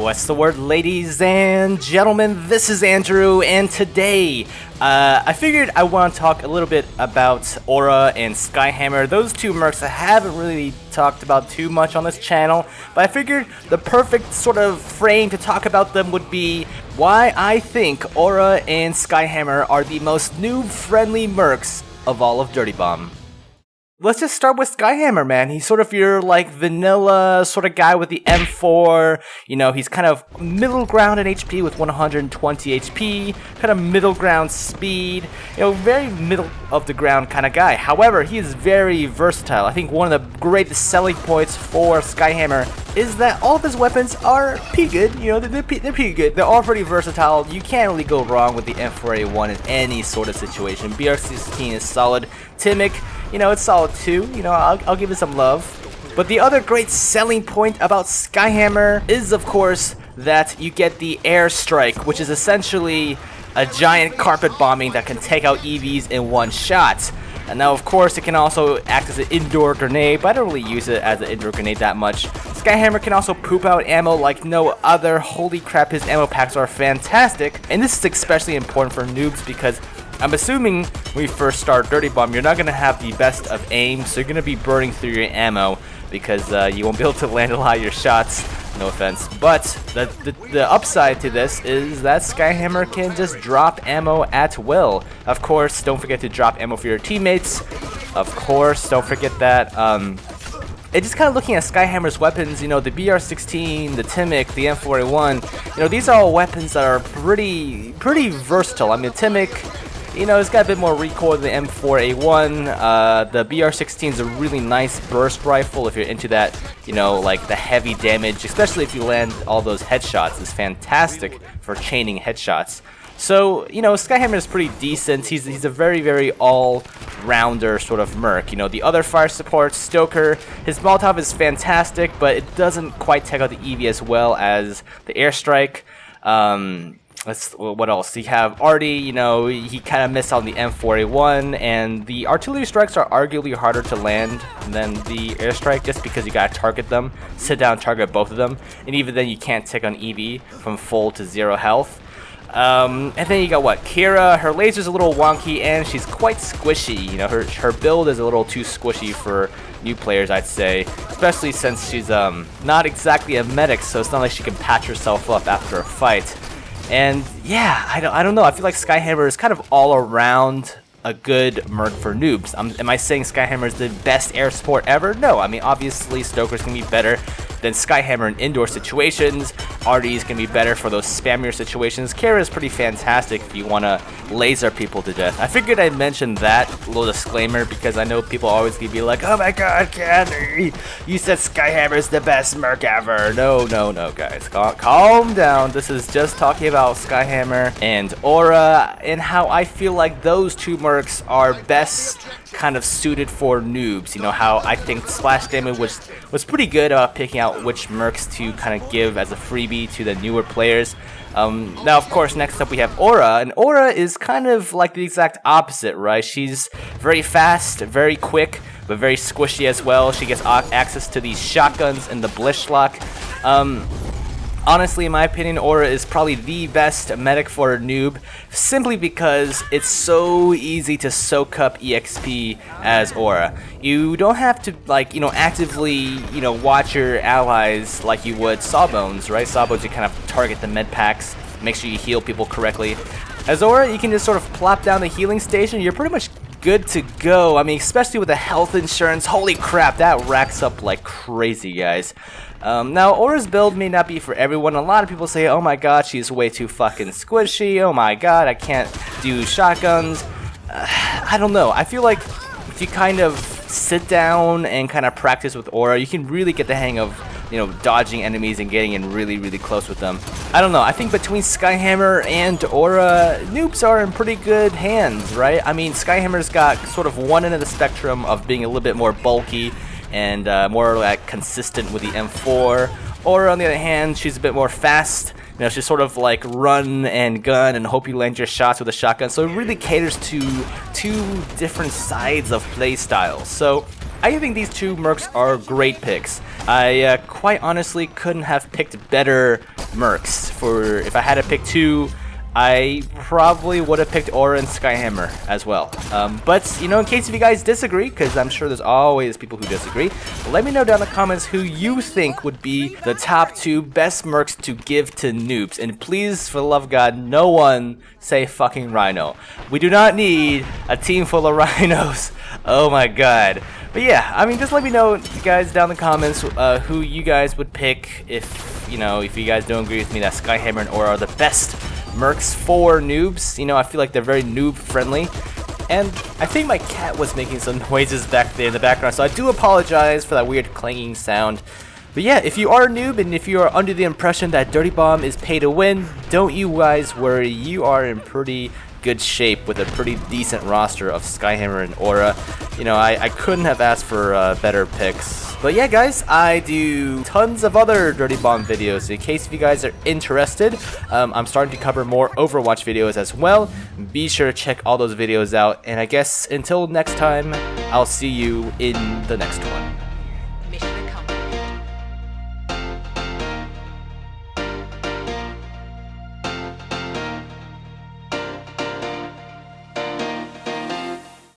What's the word, ladies and gentlemen? This is Andrew, and today I figured I want to talk a little bit about Aura and Skyhammer. Those two mercs I haven't really talked about too much on this channel, but I figured the perfect sort of frame to talk about them would be why I think Aura and Skyhammer are the most noob-friendly mercs of all of Dirty Bomb. Let's just start with Skyhammer, man. He's sort of your, like, vanilla sort of guy with the M4. You know, he's kind of middle ground in HP with 120 HP. Kind of middle ground speed. You know, very middle of the ground kind of guy. However, he is very versatile. I think one of the greatest selling points for Skyhammer is that all of his weapons are pretty good. You know, they're pretty good. They're all pretty versatile. You can't really go wrong with the M4A1 in any sort of situation. BR16 is solid. Timic, you know, it's solid too. You know, I'll give it some love. But the other great selling point about Skyhammer is, of course, that you get the airstrike, which is essentially a giant carpet bombing that can take out EVs in one shot. And now, of course, it can also act as an indoor grenade, but I don't really use it as an indoor grenade that much. Skyhammer can also poop out ammo like no other. Holy crap, his ammo packs are fantastic. And this is especially important for noobs because I'm assuming when you first start Dirty Bomb, you're not going to have the best of aim, so you're going to be burning through your ammo because you won't be able to land a lot of your shots. No offense. But the upside to this is that Skyhammer can just drop ammo at will. Of course, don't forget to drop ammo for your teammates. Of course, don't forget that. And just kind of looking at Skyhammer's weapons, you know, the BR16, the Timic, the M4A1, you know, these are all weapons that are pretty versatile. I mean, Timic, you know, it's got a bit more recoil than the M4A1. The BR16 is a really nice burst rifle if you're into that, you know, like the heavy damage, especially if you land all those headshots. It's fantastic for chaining headshots. So, you know, Skyhammer is pretty decent. He's a very all-rounder sort of merc. You know, the other fire support, Stoker, his Molotov is fantastic, but it doesn't quite take out the EV as well as the airstrike. What else? You have Artie, you know, he kind of missed on the M4A1, and the artillery strikes are arguably harder to land than the airstrike just because you gotta target them, sit down, target both of them, and even then you can't take on EV from full to 0 health. And then you got what? Kira, her laser's a little wonky and she's quite squishy. You know, her build is a little too squishy for new players, I'd say, especially since she's not exactly a medic, so it's not like she can patch herself up after a fight. And yeah, I don't know. I feel like Skyhammer is kind of all around a good merc for noobs. Am I saying Skyhammer is the best air support ever? No. I mean, obviously, Stoker's going to be better than Skyhammer in indoor situations. Artie's going to be better for those spammier situations. Kara is pretty fantastic if you want to laser people to death. I figured I'd mention that little disclaimer because I know people always going to be like, oh my god, Candy, you said Skyhammer is the best merc ever. No, guys. Calm down. This is just talking about Skyhammer and Aura and how I feel like those two mercs are best kind of suited for noobs. You know, how I think Splash Damage was pretty good about picking out which mercs to kind of give as a freebie to the newer players. Now, of course, next up we have Aura, and Aura is kind of like the exact opposite, right? She's very fast, very quick, but very squishy as well. She gets access to these shotguns and the Blishlock. Honestly, in my opinion, Aura is probably the best medic for a noob, simply because it's so easy to soak up EXP as Aura. You don't have to, like, you know, actively, you know, watch your allies like you would Sawbones, right? Sawbones, you kind of target the med packs, make sure you heal people correctly. As Aura, you can just sort of plop down the healing station, you're pretty much good to go. I mean, especially with the health insurance, holy crap, that racks up like crazy, guys. Now, Aura's build may not be for everyone. A lot of people say, oh my god, she's way too fucking squishy. Oh my god, I can't do shotguns. I don't know. I feel like if you kind of sit down and kind of practice with Aura, you can really get the hang of, you know, dodging enemies and getting in really close with them. I don't know. I think between Skyhammer and Aura, noobs are in pretty good hands, right? I mean, Skyhammer's got sort of one end of the spectrum of being a little bit more bulky and more like consistent with the M4. Aura, on the other hand, she's a bit more fast. You know, she's sort of like run and gun and hope you land your shots with a shotgun. So it really caters to two different sides of play styles. So I think these two Mercs are great picks. I quite honestly couldn't have picked better Mercs. For if I had to pick two, I probably would have picked Aura and Skyhammer as well. But, you know, in case if you guys disagree, because I'm sure there's always people who disagree, let me know down in the comments who you think would be the top two best Mercs to give to noobs. And please, for the love of God, no one say fucking Rhino. We do not need a team full of rhinos. Oh my god. But yeah, I mean, just let me know, guys, down in the comments who you guys would pick if, you know, if you guys don't agree with me that Skyhammer and Aura are the best Mercs for noobs. You know, I feel like they're very noob friendly. And I think my cat was making some noises back there in the background, so I do apologize for that weird clanging sound. But yeah, if you are a noob and if you are under the impression that Dirty Bomb is pay to win, don't you guys worry, you are in pretty good shape with a pretty decent roster of Skyhammer and Aura. You know, I couldn't have asked for better picks. But yeah, guys, I do tons of other Dirty Bomb videos. In case if you guys are interested, I'm starting to cover more Overwatch videos as well. Be sure to check all those videos out. And I guess until next time, I'll see you in the next one.